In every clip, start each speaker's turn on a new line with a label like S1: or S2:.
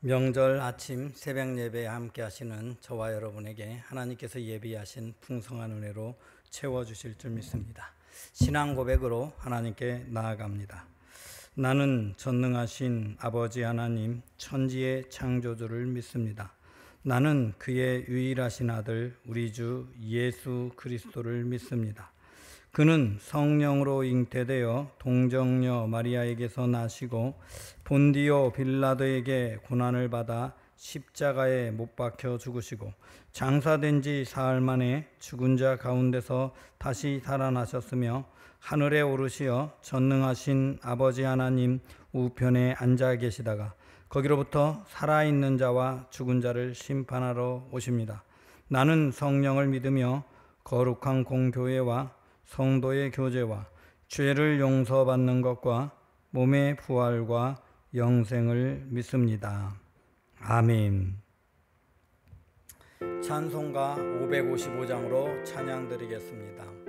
S1: 명절 아침 새벽 예배에 함께 하시는 저와 여러분에게 하나님께서 예비하신 풍성한 은혜로 채워주실 줄 믿습니다. 신앙 고백으로 하나님께 나아갑니다. 나는 전능하신 아버지 하나님 천지의 창조주를 믿습니다. 나는 그의 유일하신 아들 우리 주 예수 그리스도를 믿습니다. 그는 성령으로 잉태되어 동정녀 마리아에게서 나시고 본디오 빌라도에게 고난을 받아 십자가에 못 박혀 죽으시고 장사된 지 사흘 만에 죽은 자 가운데서 다시 살아나셨으며 하늘에 오르시어 전능하신 아버지 하나님 우편에 앉아 계시다가 거기로부터 살아있는 자와 죽은 자를 심판하러 오십니다. 나는 성령을 믿으며 거룩한 공교회와 성도의 교제와 죄를 용서받는 것과 몸의 부활과 영생을 믿습니다. 아멘. 찬송가 555장으로 찬양 드리겠습니다.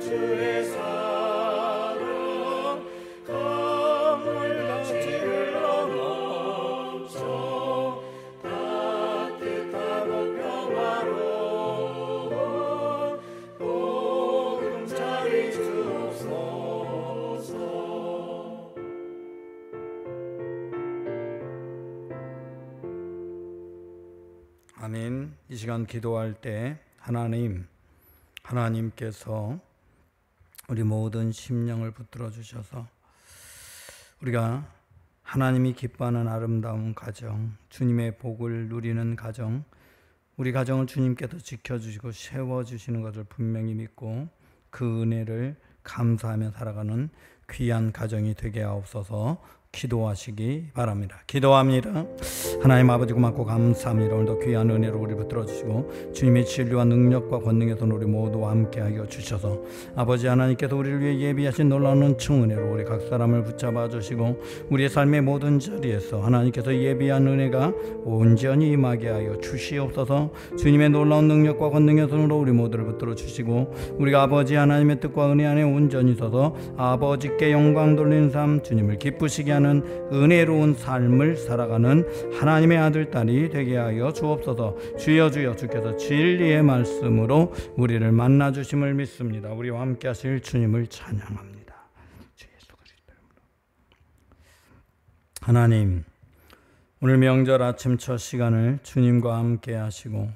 S2: 주의 사랑 강물같이 흘러넘쳐 따뜻하고 평화로운 보금자리 주옵소서.
S1: 아멘. 이 시간 기도할 때 하나님께서 우리 모든 심령을 붙들어 주셔서 우리가 하나님이 기뻐하는 아름다운 가정, 주님의 복을 누리는 가정, 우리 가정을 주님께서 지켜주시고 세워주시는 것을 분명히 믿고 그 은혜를 감사하며 살아가는 귀한 가정이 되게 하옵소서. 기도하시기 바랍니다. 기도합니다. 하나님 아버지 고맙고 감사합니다. 오늘도 귀한 은혜로 우리 붙들어 주시고 주님의 진리와 능력과 권능에서 우리 모두와 함께하여 주셔서 아버지 하나님께서 우리를 위해 예비하신 놀라운 은총 은혜로 우리 각 사람을 붙잡아 주시고 우리의 삶의 모든 자리에서 하나님께서 예비한 은혜가 온전히 임하게 하여 주시옵소서. 주님의 놀라운 능력과 권능의 손으로 우리 모두를 붙들어 주시고 우리가 아버지 하나님의 뜻과 은혜 안에 온전히 서서 아버지께 영광 돌리는 삶, 주님을 기쁘시게 하는 예배하는 은혜로운 삶을 살아가는 하나님의 아들 딸이 되게 하여 주옵소서. 주여 주여, 주께서 진리의 말씀으로 우리를 만나 주심을 믿습니다. 우리와 함께 하실 주님을 찬양합니다. 주 예수 그리스도 이름으로. 하나님, 오늘 명절 아침 첫 시간을 주님과 함께 하시고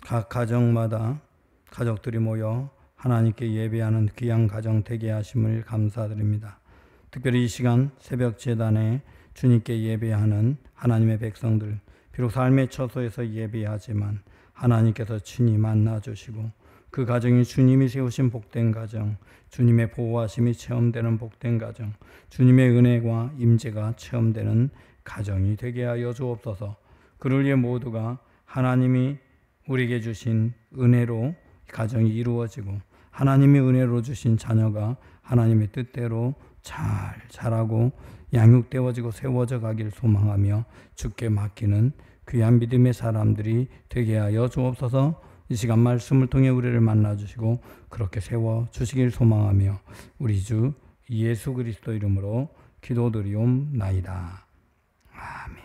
S1: 각 가정마다 가족들이 모여 하나님께 예배하는 귀한 가정 되게 하심을 감사드립니다. 특별히 이 시간 새벽 제단에 주님께 예배하는 하나님의 백성들, 비록 삶의 처소에서 예배하지만 하나님께서 친히 만나주시고 그 가정이 주님이 세우신 복된 가정, 주님의 보호하심이 체험되는 복된 가정, 주님의 은혜와 임재가 체험되는 가정이 되게 하여 주옵소서. 그를 위해 모두가 하나님이 우리에게 주신 은혜로 가정이 이루어지고 하나님의 은혜로 주신 자녀가 하나님의 뜻대로 잘 자라고 양육되어지고 세워져 가길 소망하며 주께 맡기는 귀한 믿음의 사람들이 되게 하여 주옵소서. 이 시간 말씀을 통해 우리를 만나주시고 그렇게 세워주시길 소망하며 우리 주 예수 그리스도 이름으로 기도드리옵나이다. 아멘.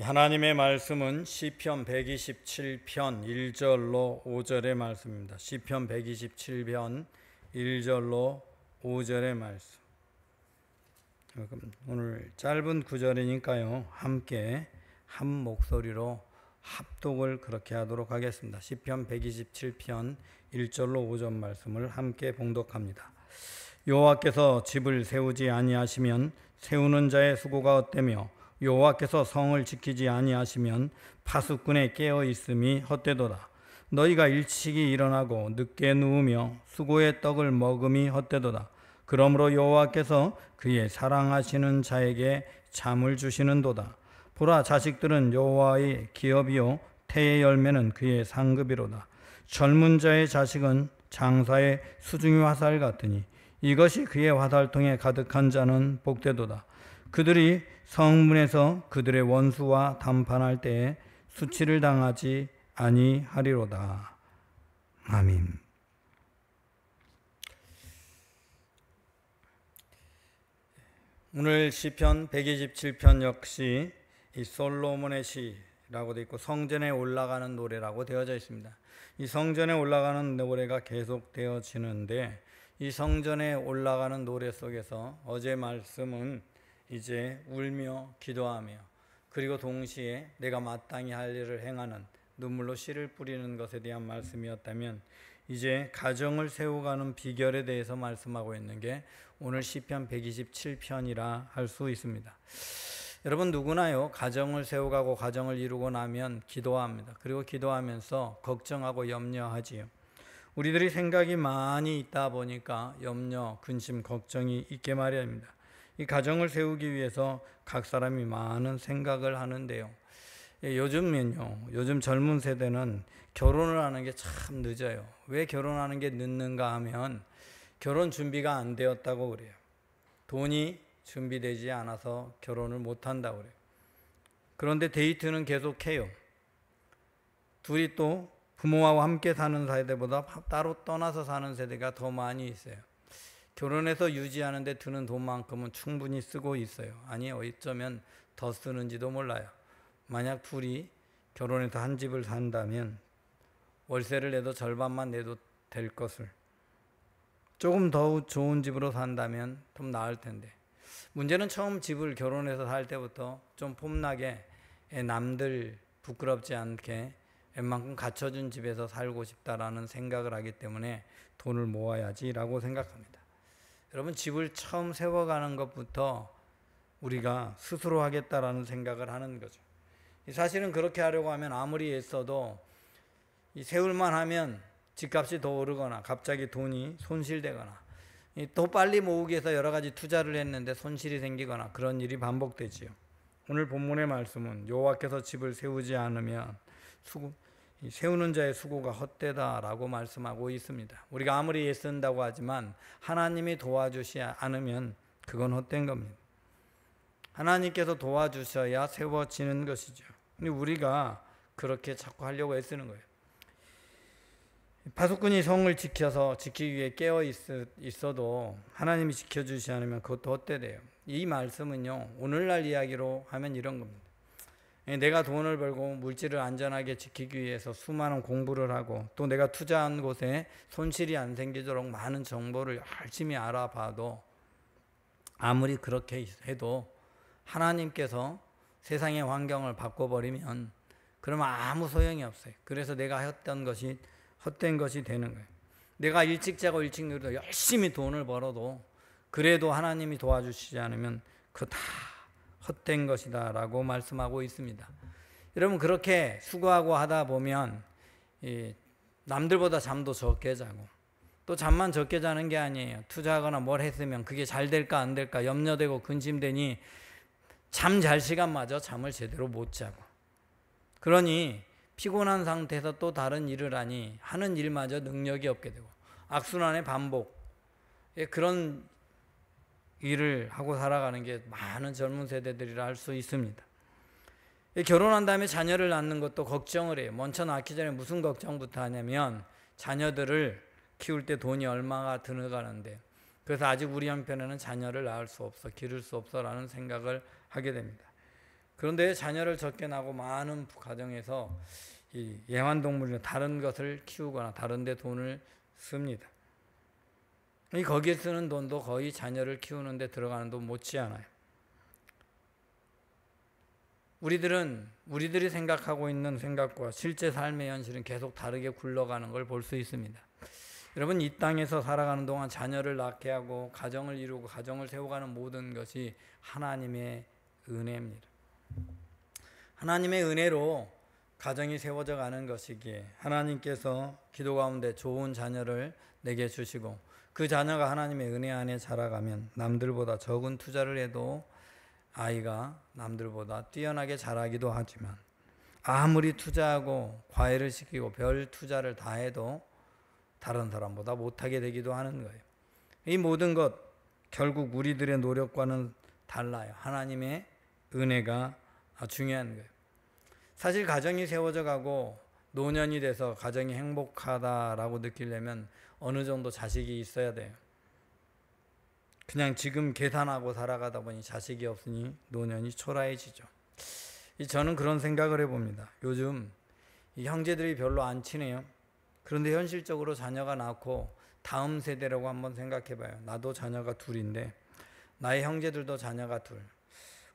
S1: 하나님의 말씀은 시편 127편 1절로 5절의 말씀입니다. 시편 127편 1절로 5절의 말씀. 오늘 짧은 구절이니까요, 함께 한 목소리로 합독을 그렇게 하도록 하겠습니다. 시편 127편 1절로 5절 말씀을 함께 봉독합니다. 여호와께서 집을 세우지 아니하시면 세우는 자의 수고가 헛되며 여호와께서 성을 지키지 아니하시면 파수꾼의 깨어 있음이 헛되도다. 너희가 일찍이 일어나고 늦게 누우며 수고의 떡을 먹음이 헛되도다. 그러므로 여호와께서 그의 사랑하시는 자에게 잠을 주시는도다. 보라, 자식들은 여호와의 기업이요 태의 열매는 그의 상급이로다. 젊은 자의 자식은 장사의 수중의 화살 같으니 이것이 그의 화살통에 가득한 자는 복되도다. 그들이 성문에서 그들의 원수와 담판할 때에 수치를 당하지 아니하리로다. 아멘. 오늘 시편 127편 역시 이 솔로몬의 시라고 되어 있고 성전에 올라가는 노래라고 되어져 있습니다. 이 성전에 올라가는 노래가 계속 되어지는데 이 성전에 올라가는 노래 속에서 어제 말씀은 이제 울며 기도하며 그리고 동시에 내가 마땅히 할 일을 행하는 눈물로 씨를 뿌리는 것에 대한 말씀이었다면 이제 가정을 세워가는 비결에 대해서 말씀하고 있는 게 오늘 시편 127편이라 할 수 있습니다. 여러분 누구나요 가정을 세워가고 가정을 이루고 나면 기도합니다. 그리고 기도하면서 걱정하고 염려하지요. 우리들이 생각이 많이 있다 보니까 염려, 근심, 걱정이 있게 마련입니다. 이 가정을 세우기 위해서 각 사람이 많은 생각을 하는데요. 요즘 젊은 세대는 결혼을 하는 게 참 늦어요. 왜 결혼하는 게 늦는가 하면 결혼 준비가 안 되었다고 그래요. 돈이 준비되지 않아서 결혼을 못 한다고 그래요. 그런데 데이트는 계속해요. 둘이 또 부모와 함께 사는 세대보다 따로 떠나서 사는 세대가 더 많이 있어요. 결혼해서 유지하는데 드는 돈만큼은 충분히 쓰고 있어요. 아니 어쩌면 더 쓰는지도 몰라요. 만약 둘이 결혼해서 한 집을 산다면 월세를 내도 절반만 내도 될 것을 조금 더 좋은 집으로 산다면 좀 나을 텐데 문제는 처음 집을 결혼해서 살 때부터 좀 폼나게 남들 부끄럽지 않게 웬만큼 갖춰준 집에서 살고 싶다라는 생각을 하기 때문에 돈을 모아야지라고 생각합니다. 여러분 집을 처음 세워가는 것부터 우리가 스스로 하겠다라는 생각을 하는 거죠. 사실은 그렇게 하려고 하면 아무리 애써도 세울만 하면 집값이 더 오르거나 갑자기 돈이 손실되거나 더 빨리 모으기 위해서 여러 가지 투자를 했는데 손실이 생기거나 그런 일이 반복되지요. 오늘 본문의 말씀은 여호와께서 집을 세우지 않으면 세우는 자의 수고가 헛되다라고 말씀하고 있습니다. 우리가 아무리 애쓴다고 하지만 하나님이 도와주시지 않으면 그건 헛된 겁니다. 하나님께서 도와주셔야 세워지는 것이죠. 근데 우리가 그렇게 자꾸 하려고 애쓰는 거예요. 파수꾼이 성을 지키기 위해 깨어 있어도 하나님이 지켜주지 않으면 그것도 헛되대요. 이 말씀은요, 오늘날 이야기로 하면 이런 겁니다. 내가 돈을 벌고 물질을 안전하게 지키기 위해서 수많은 공부를 하고 또 내가 투자한 곳에 손실이 안 생기도록 많은 정보를 열심히 알아봐도 아무리 그렇게 해도 하나님께서 세상의 환경을 바꿔버리면 그러면 아무 소용이 없어요. 그래서 내가 했던 것이 헛된 것이 되는 거예요. 내가 일찍 자고 일찍 누려도 열심히 돈을 벌어도 그래도 하나님이 도와주시지 않으면 그거 다 헛된 것이다 라고 말씀하고 있습니다. 여러분, 그렇게 수고하고 하다 보면 남들보다 잠도 적게 자고, 또 잠만 적게 자는 게 아니에요. 투자하거나 뭘 했으면 그게 잘 될까 안 될까 염려되고 근심되니 잠 잘 시간마저 잠을 제대로 못 자고, 그러니 피곤한 상태에서 또 다른 일을 하니 하는 일마저 능력이 없게 되고 악순환의 반복, 그런 일을 하고 살아가는 게 많은 젊은 세대들이라 할 수 있습니다. 결혼한 다음에 자녀를 낳는 것도 걱정을 해요. 먼저 낳기 전에 무슨 걱정부터 하냐면 자녀들을 키울 때 돈이 얼마가 들어가는데, 그래서 아직 우리 형편에는 자녀를 낳을 수 없어, 기를 수 없어 라는 생각을 하게 됩니다. 그런데 자녀를 적게 낳고 많은 가정에서 이 애완동물이나 다른 것을 키우거나 다른 데 돈을 씁니다. 거기에 쓰는 돈도 거의 자녀를 키우는 데 들어가는 돈 못지않아요. 우리들이 생각하고 있는 생각과 실제 삶의 현실은 계속 다르게 굴러가는 걸 볼 수 있습니다. 여러분, 이 땅에서 살아가는 동안 자녀를 낳게 하고 가정을 이루고 가정을 세워가는 모든 것이 하나님의 은혜입니다. 하나님의 은혜로 가정이 세워져 가는 것이기에 하나님께서 기도 가운데 좋은 자녀를 내게 주시고 그 자녀가 하나님의 은혜 안에 자라가면 남들보다 적은 투자를 해도 아이가 남들보다 뛰어나게 자라기도 하지만, 아무리 투자하고 과외를 시키고 별 투자를 다 해도 다른 사람보다 못하게 되기도 하는 거예요. 이 모든 것 결국 우리들의 노력과는 달라요. 하나님의 은혜가 중요한 거예요. 사실 가정이 세워져 가고 노년이 돼서 가정이 행복하다라고 느끼려면 어느 정도 자식이 있어야 돼요. 그냥 지금 계산하고 살아가다 보니 자식이 없으니 노년이 초라해지죠. 저는 그런 생각을 해봅니다. 요즘 이 형제들이 별로 안 친해요. 그런데 현실적으로 자녀가 낳고 다음 세대라고 한번 생각해봐요. 나도 자녀가 둘인데 나의 형제들도 자녀가 둘.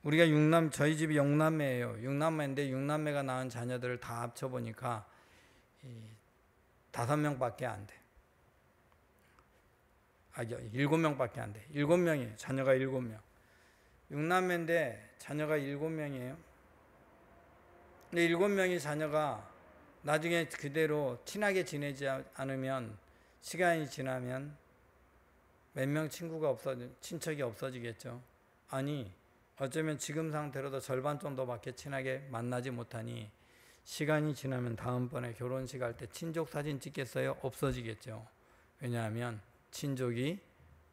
S1: 우리가 저희 집이 6남매예요. 6남매인데 6남매가 낳은 자녀들을 다 합쳐보니까 5명밖에 안 돼. 7명밖에 안 돼. 7명이에요. 자녀가 7명. 6남매인데 자녀가 7명이에요. 근데 7명이 자녀가 나중에 그대로 친하게 지내지 않으면 시간이 지나면 몇 명 친척이 없어지겠죠. 아니, 어쩌면 지금 상태로도 절반 정도밖에 친하게 만나지 못하니 시간이 지나면 다음번에 결혼식 할 때 친족 사진 찍겠어요? 없어지겠죠. 왜냐하면 친족이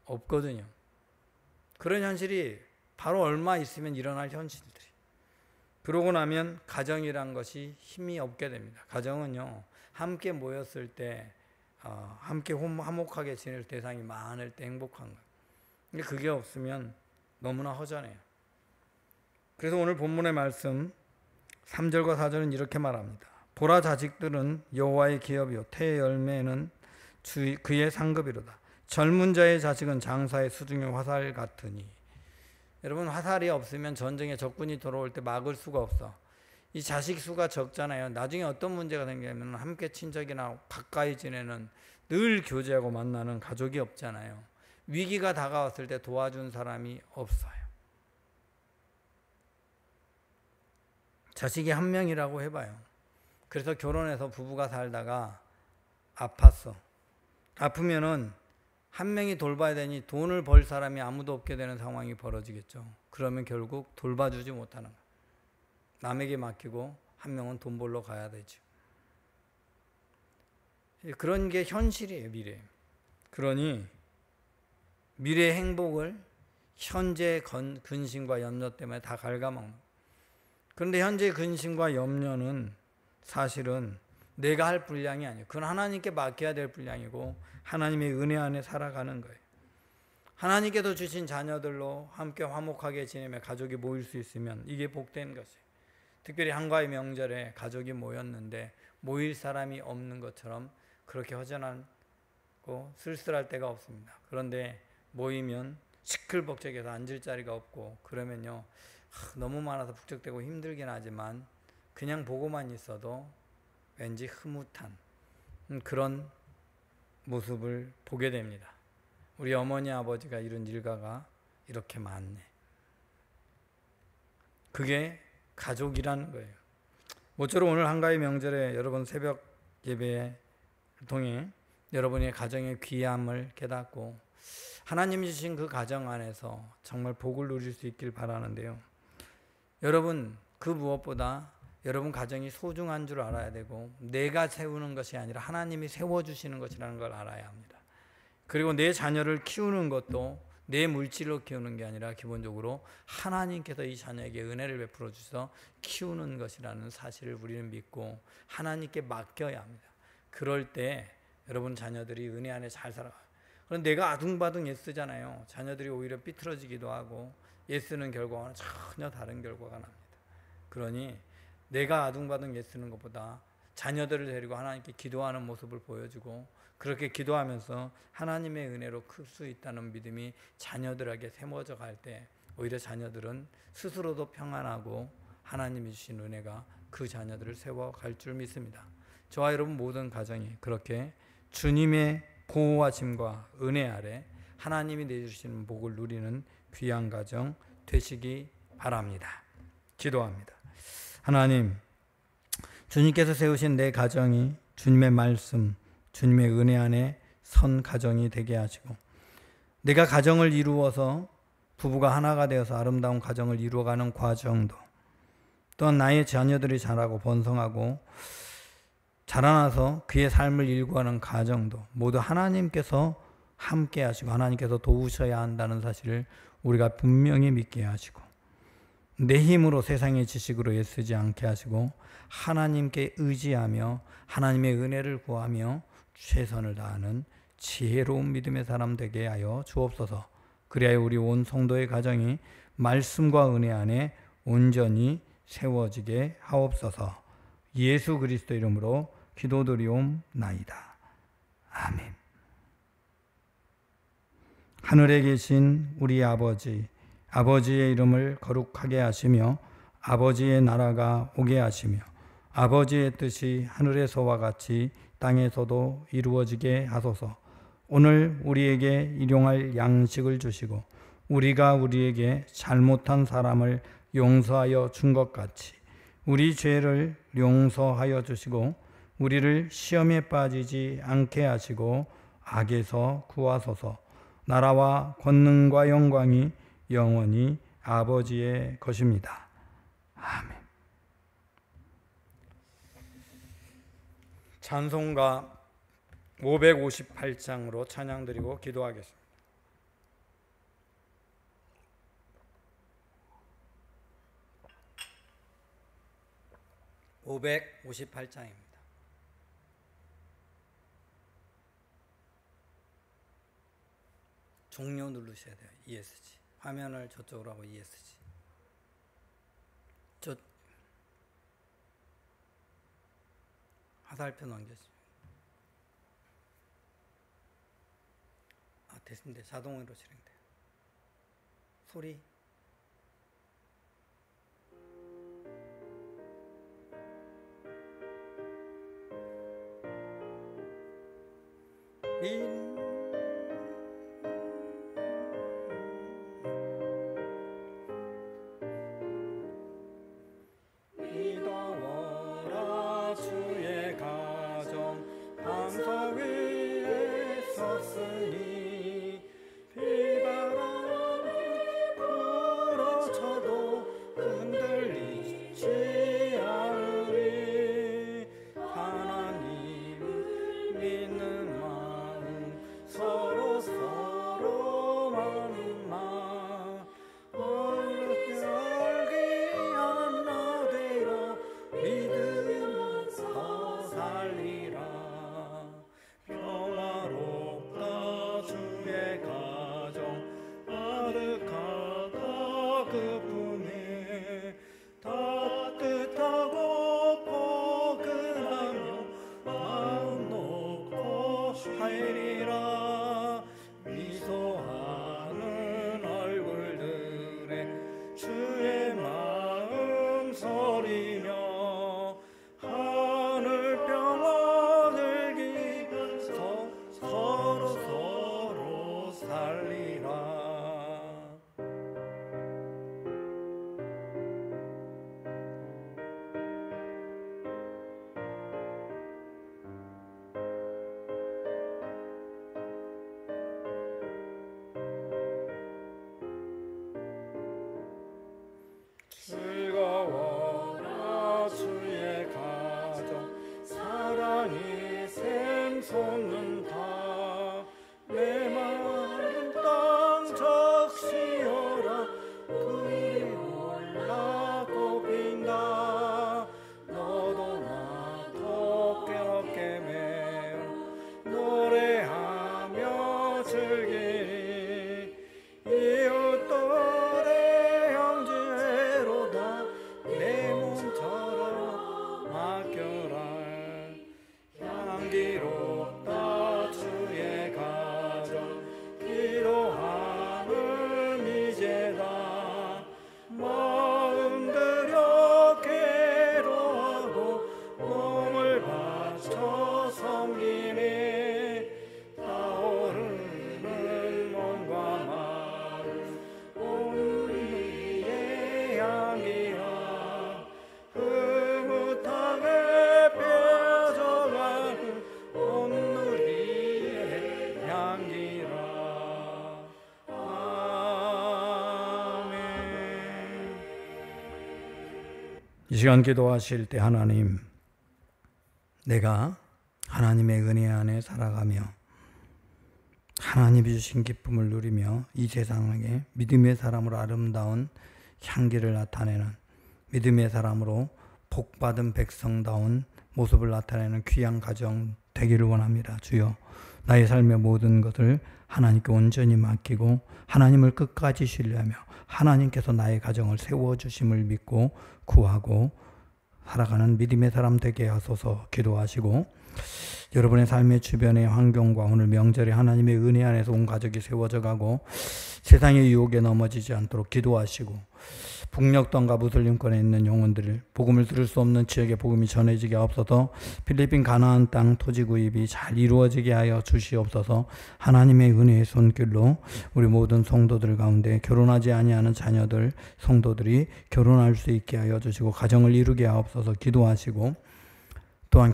S1: 없거든요. 그런 현실이 바로 얼마 있으면 일어날 현실들이. 그러고 나면 가정이란 것이 힘이 없게 됩니다. 가정은요, 함께 모였을 때 함께 화목하게 지낼 대상이 많을 때 행복한 거예요. 근데 그게 없으면 너무나 허전해요. 그래서 오늘 본문의 말씀 3절과 4절은 이렇게 말합니다. 보라, 자식들은 여호와의 기업이요 태의 열매는 그의 상급이로다. 젊은 자의 자식은 장사의 수중의 화살 같으니. 여러분, 화살이 없으면 전쟁에 적군이 들어올 때 막을 수가 없어. 이 자식 수가 적잖아요. 나중에 어떤 문제가 생기면 함께 친척이나 가까이 지내는, 늘 교제하고 만나는 가족이 없잖아요. 위기가 다가왔을 때 도와준 사람이 없어요. 자식이 한 명이라고 해봐요. 그래서 결혼해서 부부가 살다가 아팠어. 아프면은 한 명이 돌봐야 되니 돈을 벌 사람이 아무도 없게 되는 상황이 벌어지겠죠. 그러면 결국 돌봐주지 못하는 거예요. 남에게 맡기고 한 명은 돈 벌러 가야 되죠. 그런 게 현실이에요, 미래. 그러니 미래의 행복을 현재 근심과 염려 때문에 다 갉아먹는. 그런데 현재 근심과 염려는 사실은 내가 할 분량이 아니에요. 그건 하나님께 맡겨야 될 분량이고 하나님의 은혜 안에 살아가는 거예요. 하나님께서 주신 자녀들로 함께 화목하게 지내며 가족이 모일 수 있으면 이게 복된 것이에요. 특별히 한가위 명절에 가족이 모였는데 모일 사람이 없는 것처럼 그렇게 허전하고 쓸쓸할 때가 없습니다. 그런데 모이면 시끌벅적해서 앉을 자리가 없고 그러면요, 너무 많아서 북적대고 힘들긴 하지만 그냥 보고만 있어도 왠지 흐뭇한 그런 모습을 보게 됩니다. 우리 어머니 아버지가 이룬 일가가 이렇게 많네. 그게 가족이라는 거예요. 모쪼록 오늘 한가위 명절에 여러분 새벽 예배를 통해 여러분의 가정의 귀함을 깨닫고 하나님 주신 그 가정 안에서 정말 복을 누릴 수 있길 바라는데요. 여러분 그 무엇보다 여러분 가정이 소중한 줄 알아야 되고 내가 세우는 것이 아니라 하나님이 세워주시는 것이라는 걸 알아야 합니다. 그리고 내 자녀를 키우는 것도 내 물질로 키우는 게 아니라 기본적으로 하나님께서 이 자녀에게 은혜를 베풀어 주셔서 키우는 것이라는 사실을 우리는 믿고 하나님께 맡겨야 합니다. 그럴 때 여러분 자녀들이 은혜 안에 잘 살아가요. 그런데 내가 아둥바둥 애쓰잖아요. 자녀들이 오히려 삐뚤어지기도 하고 애쓰는 결과와는 전혀 다른 결과가 납니다. 그러니 내가 아둥바둥 애쓰는 것보다 자녀들을 데리고 하나님께 기도하는 모습을 보여주고 그렇게 기도하면서 하나님의 은혜로 클 수 있다는 믿음이 자녀들에게 세워져 갈 때 오히려 자녀들은 스스로도 평안하고 하나님이 주신 은혜가 그 자녀들을 세워갈 줄 믿습니다. 저와 여러분 모든 가정이 그렇게 주님의 보호하심과 은혜 아래 하나님이 내주시는 복을 누리는 귀한 가정 되시기 바랍니다. 기도합니다. 하나님, 주님께서 세우신 내 가정이 주님의 말씀, 주님의 은혜 안에 선 가정이 되게 하시고 내가 가정을 이루어서 부부가 하나가 되어서 아름다운 가정을 이루어가는 과정도 또한 나의 자녀들이 자라고 번성하고 자라나서 그의 삶을 일구하는 가정도 모두 하나님께서 함께 하시고 하나님께서 도우셔야 한다는 사실을 우리가 분명히 믿게 하시고 내 힘으로 세상의 지식으로 애쓰지 않게 하시고 하나님께 의지하며 하나님의 은혜를 구하며 최선을 다하는 지혜로운 믿음의 사람 되게 하여 주옵소서. 그리하여 우리 온 성도의 가정이 말씀과 은혜 안에 온전히 세워지게 하옵소서. 예수 그리스도 이름으로 기도드리옵나이다. 아멘. 하늘에 계신 우리 아버지, 아버지의 이름을 거룩하게 하시며 아버지의 나라가 오게 하시며 아버지의 뜻이 하늘에서와 같이 땅에서도 이루어지게 하소서. 오늘 우리에게 일용할 양식을 주시고 우리가 우리에게 잘못한 사람을 용서하여 준 것 같이 우리 죄를 용서하여 주시고 우리를 시험에 빠지지 않게 하시고 악에서 구하소서. 나라와 권능과 영광이 영원히 아버지의 것입니다. 아멘. 찬송가 558장으로 찬양드리고 기도하겠습니다. 558장입니다. 종료 누르셔야 돼요. ESG. 화면을 저쪽으로 하고 ESG. 저 화살표 넘겨주세요. 됐습니다. 자동으로 실행돼요. 소리.
S2: 믿어워라 주의 가정 반석 위에 섰으니 비바람이 불어쳐도 흔들리지 않으리. 하나님을 믿는 마음
S1: 이 시간 기도하실 때 하나님, 내가 하나님의 은혜 안에 살아가며 하나님이 주신 기쁨을 누리며 이 세상에 믿음의 사람으로 아름다운 향기를 나타내는 믿음의 사람으로 복받은 백성다운 모습을 나타내는 귀한 가정 되기를 원합니다. 주여, 나의 삶의 모든 것을 하나님께 온전히 맡기고 하나님을 끝까지 신뢰하며 하나님께서 나의 가정을 세워주심을 믿고 구하고 살아가는 믿음의 사람 되게 하소서 기도하시고, 여러분의 삶의 주변의 환경과 오늘 명절에 하나님의 은혜 안에서 온 가족이 세워져 가고 세상의 유혹에 넘어지지 않도록 기도하시고, 북녘 땅과 무슬림권에 있는 영혼들을 복음을 들을 수 없는 지역에 복음이 전해지게 하옵소서. 필리핀 가나안 땅 토지 구입이 잘 이루어지게 하여 주시옵소서. 하나님의 은혜의 손길로 우리 모든 성도들 가운데 결혼하지 아니하는 자녀들, 성도들이 결혼할 수 있게 하여 주시고 가정을 이루게 하옵소서 기도하시고, 또한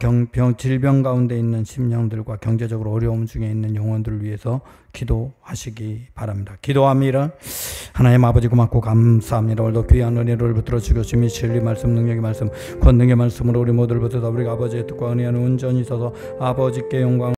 S1: 질병 가운데 있는 심령들과 경제적으로 어려움 중에 있는 영혼들을 위해서 기도하시기 바랍니다. 기도합니다. 하나님 아버지 고맙고 감사합니다. 오늘도 귀한 은혜를 붙들어 주시며 진리 말씀, 능력의 말씀, 권능의 말씀으로 우리 모두를 붙들어 우리가 아버지의 뜻과 은혜하는 온전히 있어서 아버지께 영광